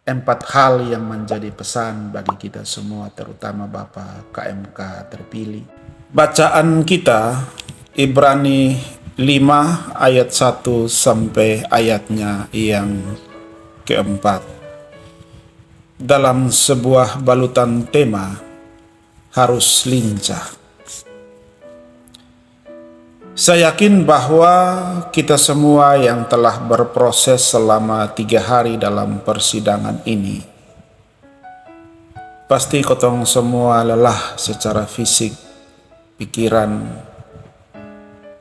4 hal yang menjadi pesan bagi kita semua, terutama Bapak KMK terpilih. Bacaan kita Ibrani 5 ayat 1 sampai ayatnya yang keempat. Dalam sebuah balutan tema harus lincah. Saya yakin bahwa kita semua yang telah berproses selama 3 hari dalam persidangan ini, pasti kotong semua lelah secara fisik, pikiran,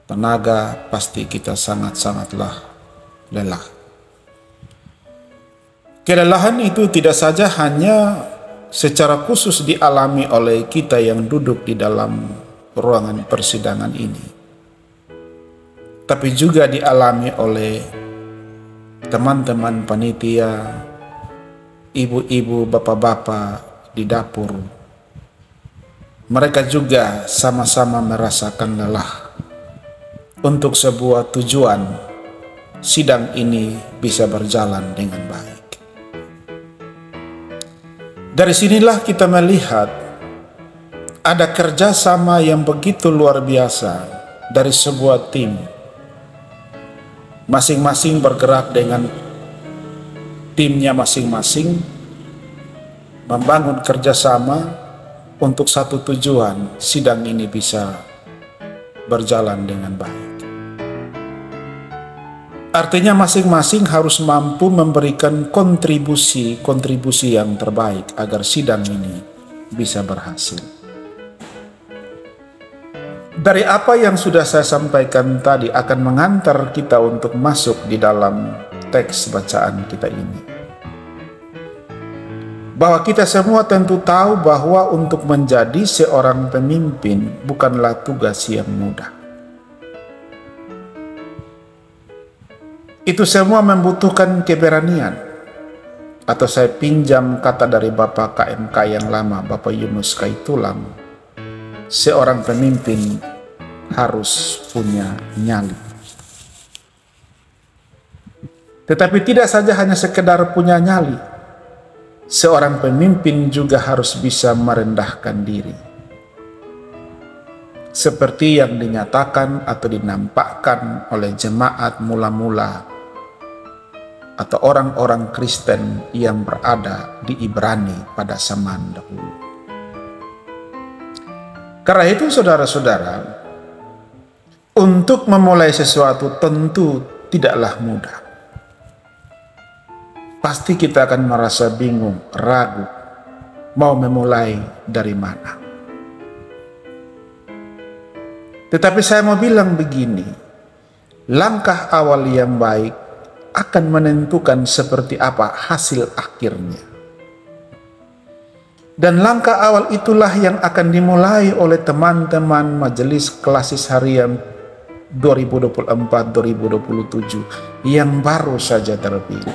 tenaga, pasti kita sangat-sangatlah lelah. Kelelahan itu tidak saja hanya secara khusus dialami oleh kita yang duduk di dalam ruangan persidangan ini, tapi juga dialami oleh teman-teman panitia, ibu-ibu, bapak-bapak di dapur. Mereka juga sama-sama merasakan lelah untuk sebuah tujuan sidang ini bisa berjalan dengan baik. Dari sinilah kita melihat ada kerjasama yang begitu luar biasa dari sebuah tim. Masing-masing bergerak dengan timnya masing-masing, membangun kerjasama untuk satu tujuan, sidang ini bisa berjalan dengan baik. Artinya masing-masing harus mampu memberikan kontribusi yang terbaik agar sidang ini bisa berhasil. Dari apa yang sudah saya sampaikan tadi akan mengantar kita untuk masuk di dalam teks bacaan kita ini. Bahwa kita semua tentu tahu bahwa untuk menjadi seorang pemimpin bukanlah tugas yang mudah. Itu semua membutuhkan keberanian. Atau saya pinjam kata dari Bapak KMK yang lama, Bapak Yunus Kaitulang, seorang pemimpin harus punya nyali. Tetapi tidak saja hanya sekedar punya nyali, seorang pemimpin juga harus bisa merendahkan diri. Seperti yang dinyatakan atau dinampakkan oleh jemaat mula-mula atau orang-orang Kristen yang berada di Ibrani pada zaman dahulu. Karena itu saudara-saudara, untuk memulai sesuatu tentu tidaklah mudah. Pasti kita akan merasa bingung, ragu, mau memulai dari mana. Tetapi saya mau bilang begini, langkah awal yang baik akan menentukan seperti apa hasil akhirnya. Dan langkah awal itulah yang akan dimulai oleh teman-teman Majelis Klasis Harian 2024-2027 yang baru saja terpilih.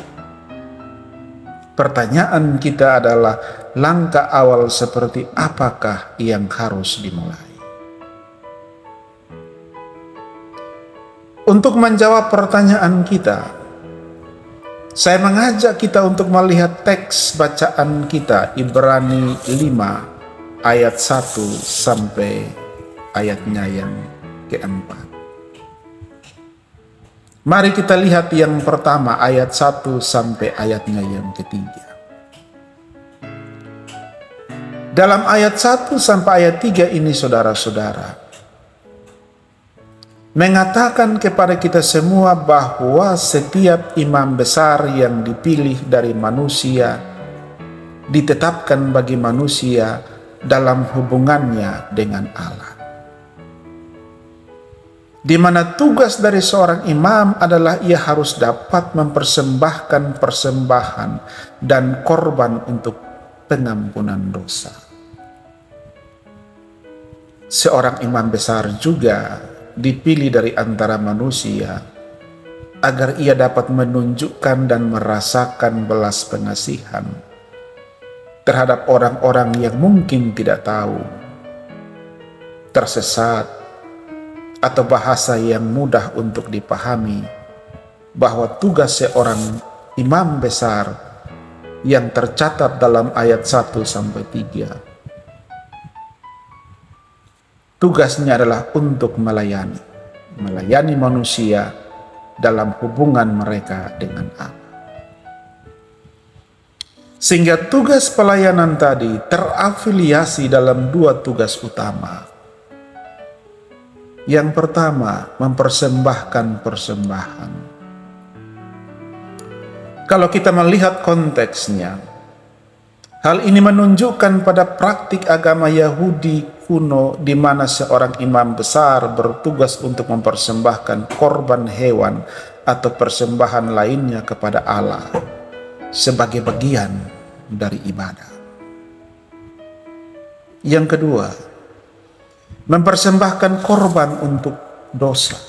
Pertanyaan kita adalah langkah awal seperti apakah yang harus dimulai? Untuk menjawab pertanyaan kita, saya mengajak kita untuk melihat teks bacaan kita Ibrani 5 ayat 1 sampai ayatnya yang keempat. Mari kita lihat yang pertama ayat 1 sampai ayatnya yang ketiga. Dalam ayat 1 sampai ayat 3 ini saudara-saudara mengatakan kepada kita semua bahwa setiap imam besar yang dipilih dari manusia ditetapkan bagi manusia dalam hubungannya dengan Allah. Di mana tugas dari seorang imam adalah ia harus dapat mempersembahkan persembahan dan korban untuk pengampunan dosa. Seorang imam besar juga dipilih dari antara manusia agar ia dapat menunjukkan dan merasakan belas pengasihan terhadap orang-orang yang mungkin tidak tahu, tersesat, atau bahasa yang mudah untuk dipahami bahwa tugas seorang imam besar yang tercatat dalam ayat 1 sampai 3. Tugasnya adalah untuk melayani manusia dalam hubungan mereka dengan Allah. Sehingga tugas pelayanan tadi terafiliasi dalam dua tugas utama. Yang pertama, mempersembahkan persembahan. Kalau kita melihat konteksnya, hal ini menunjukkan pada praktik agama Yahudi kuno di mana seorang imam besar bertugas untuk mempersembahkan korban hewan atau persembahan lainnya kepada Allah sebagai bagian dari ibadah. Yang kedua, mempersembahkan korban untuk dosa.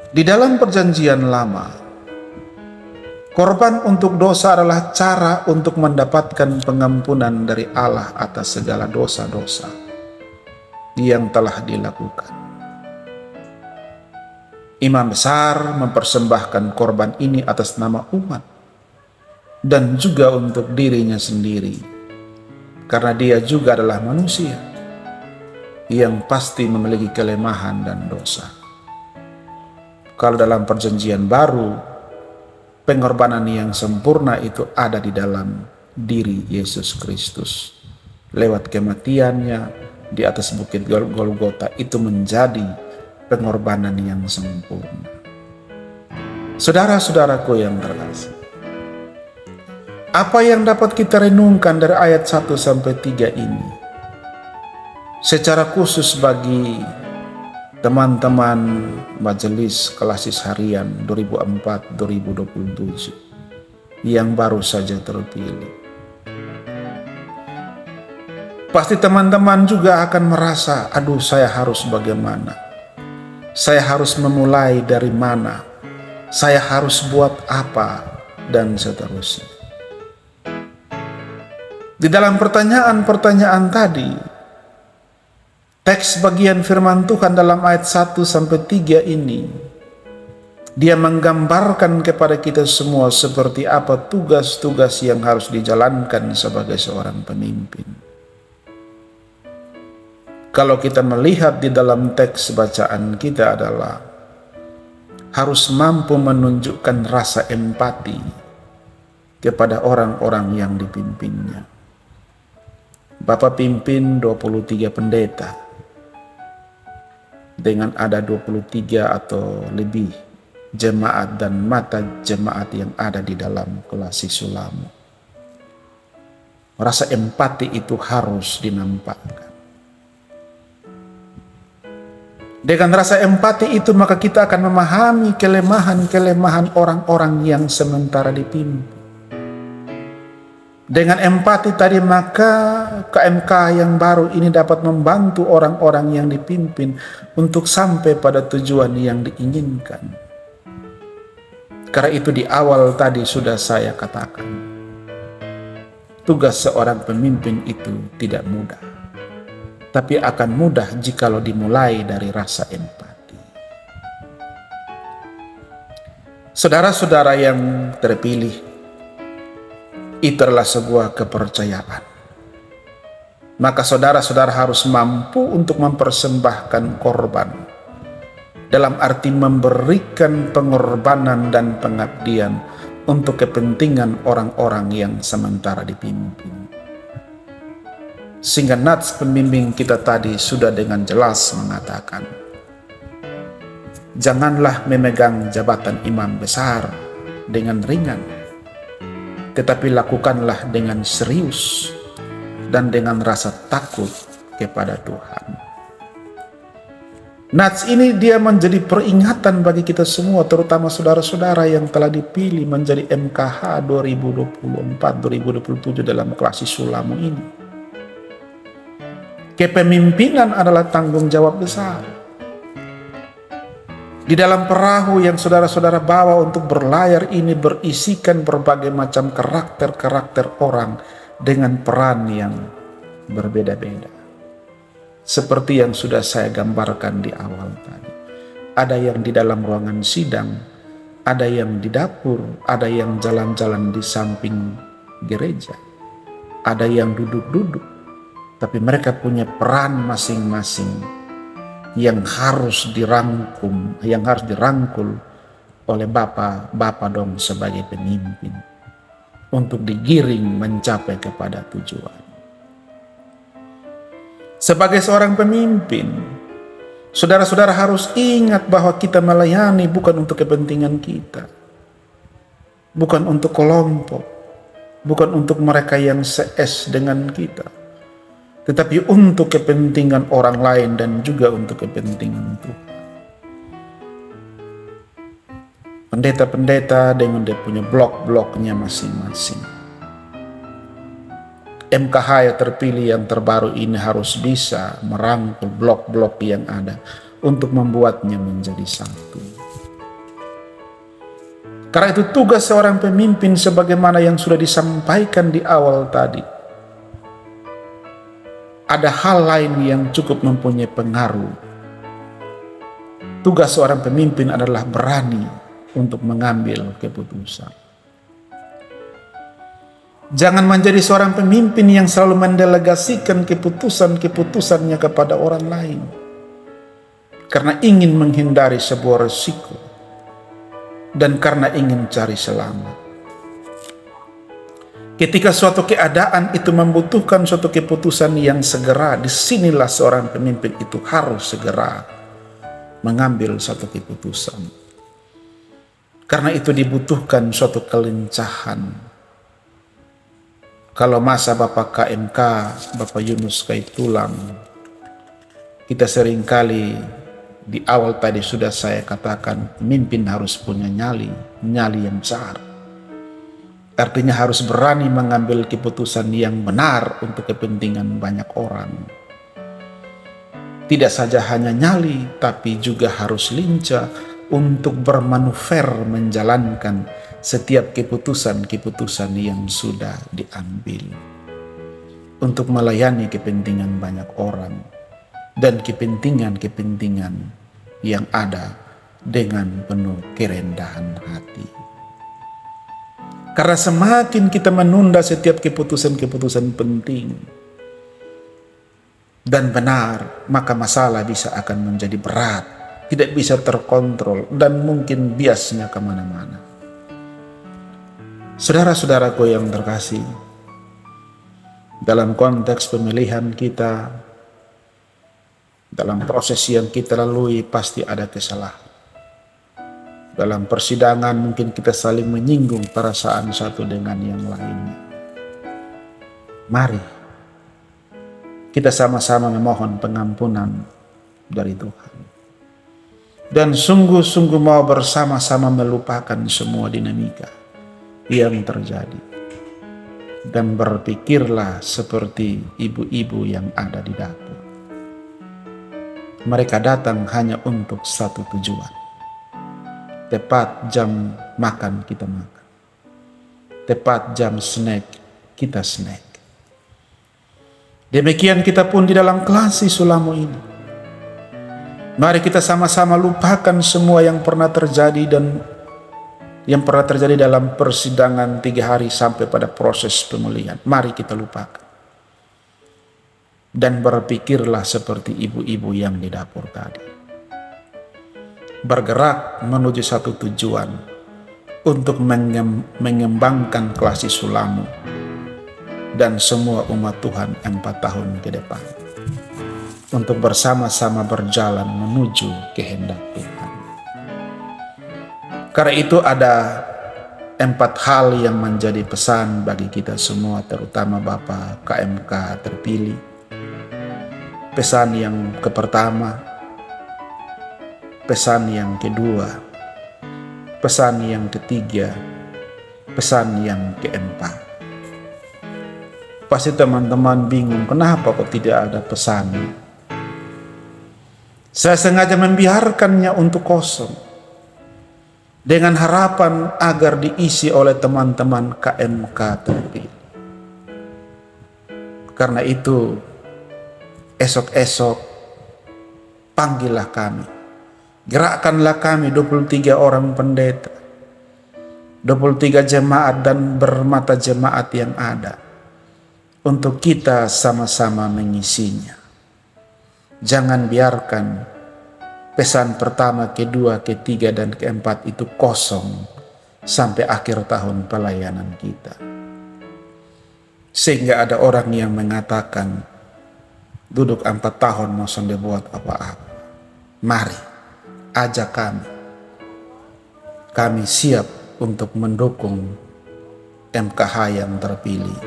Di dalam perjanjian lama, korban untuk dosa adalah cara untuk mendapatkan pengampunan dari Allah atas segala dosa-dosa yang telah dilakukan. Imam besar mempersembahkan korban ini atas nama umat dan juga untuk dirinya sendiri, karena dia juga adalah manusia yang pasti memiliki kelemahan dan dosa. Kalau dalam perjanjian baru, pengorbanan yang sempurna itu ada di dalam diri Yesus Kristus. Lewat kematiannya di atas bukit Golgota, itu menjadi pengorbanan yang sempurna. Saudara-saudaraku yang terkasih, apa yang dapat kita renungkan dari ayat 1 sampai 3 ini? Secara khusus bagi teman-teman Majelis Kelasis Harian 2004-2027 yang baru saja terpilih. Pasti teman-teman juga akan merasa, aduh, saya harus bagaimana? Saya harus memulai dari mana? Saya harus buat apa? Dan seterusnya. Di dalam pertanyaan-pertanyaan tadi, teks bagian firman Tuhan dalam ayat 1 sampai 3 ini, dia menggambarkan kepada kita semua seperti apa tugas-tugas yang harus dijalankan sebagai seorang pemimpin. Kalau kita melihat di dalam teks bacaan kita adalah harus mampu menunjukkan rasa empati kepada orang-orang yang dipimpinnya. Bapak pimpin 23 pendeta dengan ada 23 atau lebih jemaat dan mata jemaat yang ada di dalam Kolasi Sulamo. Rasa empati itu harus dinampakkan. Dengan rasa empati itu maka kita akan memahami kelemahan-kelemahan orang-orang yang sementara dipimpin. Dengan empati tadi maka KMK yang baru ini dapat membantu orang-orang yang dipimpin untuk sampai pada tujuan yang diinginkan. Karena itu di awal tadi sudah saya katakan, tugas seorang pemimpin itu tidak mudah. Tapi akan mudah jikalau dimulai dari rasa empati. Saudara-saudara yang terpilih, itu adalah sebuah kepercayaan. Maka saudara-saudara harus mampu untuk mempersembahkan korban. Dalam arti memberikan pengorbanan dan pengabdian untuk kepentingan orang-orang yang sementara dipimpin. Sehingga nats pembimbing kita tadi sudah dengan jelas mengatakan, janganlah memegang jabatan imam besar dengan ringan, tetapi lakukanlah dengan serius dan dengan rasa takut kepada Tuhan. Nats ini dia menjadi peringatan bagi kita semua, terutama saudara-saudara yang telah dipilih menjadi MKH 2024-2027 dalam Kolasi Sulamo ini. Kepemimpinan adalah tanggung jawab besar. Di dalam perahu yang saudara-saudara bawa untuk berlayar ini berisikan berbagai macam karakter-karakter orang dengan peran yang berbeda-beda. Seperti yang sudah saya gambarkan di awal tadi. Ada yang di dalam ruangan sidang, ada yang di dapur, ada yang jalan-jalan di samping gereja, ada yang duduk-duduk, tapi mereka punya peran masing-masing yang harus dirangkum, yang harus dirangkul oleh Bapak dong sebagai pemimpin untuk digiring mencapai kepada tujuan. Sebagai seorang pemimpin, saudara-saudara harus ingat bahwa kita melayani bukan untuk kepentingan kita, bukan untuk kelompok, bukan untuk mereka yang se-es dengan kita, tetapi untuk kepentingan orang lain dan juga untuk kepentingan Tuhan. Pendeta-pendeta dengan dia punya blok-bloknya masing-masing. MKH yang terpilih yang terbaru ini harus bisa merangkul blok-blok yang ada untuk membuatnya menjadi satu. Karena itu tugas seorang pemimpin sebagaimana yang sudah disampaikan di awal tadi. Ada hal lain yang cukup mempunyai pengaruh. Tugas seorang pemimpin adalah berani untuk mengambil keputusan. Jangan menjadi seorang pemimpin yang selalu mendelegasikan keputusannya kepada orang lain karena ingin menghindari sebuah resiko dan karena ingin cari selamat. Ketika suatu keadaan itu membutuhkan suatu keputusan yang segera, disinilah seorang pemimpin itu harus segera mengambil suatu keputusan. Karena itu dibutuhkan suatu kelincahan. Kalau masa Bapak KMK, Bapak Yunus Kaitulang, kita seringkali di awal tadi sudah saya katakan, pemimpin harus punya nyali yang besar. Artinya harus berani mengambil keputusan yang benar untuk kepentingan banyak orang. Tidak saja hanya nyali, tapi juga harus lincah untuk bermanuver menjalankan setiap keputusan-keputusan yang sudah diambil untuk melayani kepentingan banyak orang dan kepentingan-kepentingan yang ada dengan penuh kerendahan hati. Karena semakin kita menunda setiap keputusan-keputusan penting dan benar, maka masalah bisa akan menjadi berat, tidak bisa terkontrol, dan mungkin biasnya kemana-mana. Saudara-saudaraku yang terkasih, dalam konteks pemilihan kita, dalam proses yang kita lalui pasti ada kesalahan. Dalam persidangan mungkin kita saling menyinggung perasaan satu dengan yang lainnya. Mari kita sama-sama memohon pengampunan dari Tuhan. Dan sungguh-sungguh mau bersama-sama melupakan semua dinamika yang terjadi. Dan berpikirlah seperti ibu-ibu yang ada di dapur. Mereka datang hanya untuk satu tujuan. Tepat jam makan kita makan. Tepat jam snack kita snack. Demikian kita pun di dalam Klasi Sulamo ini. Mari kita sama-sama lupakan semua yang pernah terjadi dan yang pernah terjadi dalam persidangan 3 hari sampai pada proses pemulihan. Mari kita lupakan. Dan berpikirlah seperti ibu-ibu yang di dapur tadi. Bergerak menuju satu tujuan untuk mengembangkan Klasi Sulamo dan semua umat Tuhan 4 tahun ke depan. Untuk bersama-sama berjalan menuju kehendak Tuhan. Karena itu ada 4 hal yang menjadi pesan bagi kita semua, terutama Bapak KMK terpilih. Pesan yang pertama, pesan yang kedua, pesan yang ketiga, pesan yang keempat. Pasti teman-teman bingung, kenapa kok tidak ada pesan? Saya sengaja membiarkannya untuk kosong, dengan harapan agar diisi oleh teman-teman KMK terpilih. Karena itu, esok-esok panggillah kami. Gerakkanlah kami 23 orang pendeta. 23 jemaat dan bermata jemaat yang ada, untuk kita sama-sama mengisinya. Jangan biarkan pesan pertama, kedua, ketiga, dan keempat itu kosong sampai akhir tahun pelayanan kita. Sehingga ada orang yang mengatakan, duduk 4 tahun mau sonde buat apa-apa. Mari, ajak kami. Kami siap untuk mendukung MKH yang terpilih.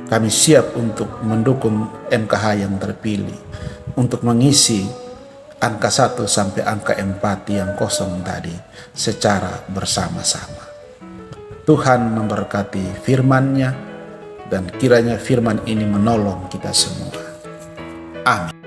Kami siap untuk mendukung MKH yang terpilih, untuk mengisi angka 1 sampai angka 4 yang kosong tadi secara bersama-sama. Tuhan memberkati firman-Nya, dan kiranya firman ini menolong kita semua. Amin.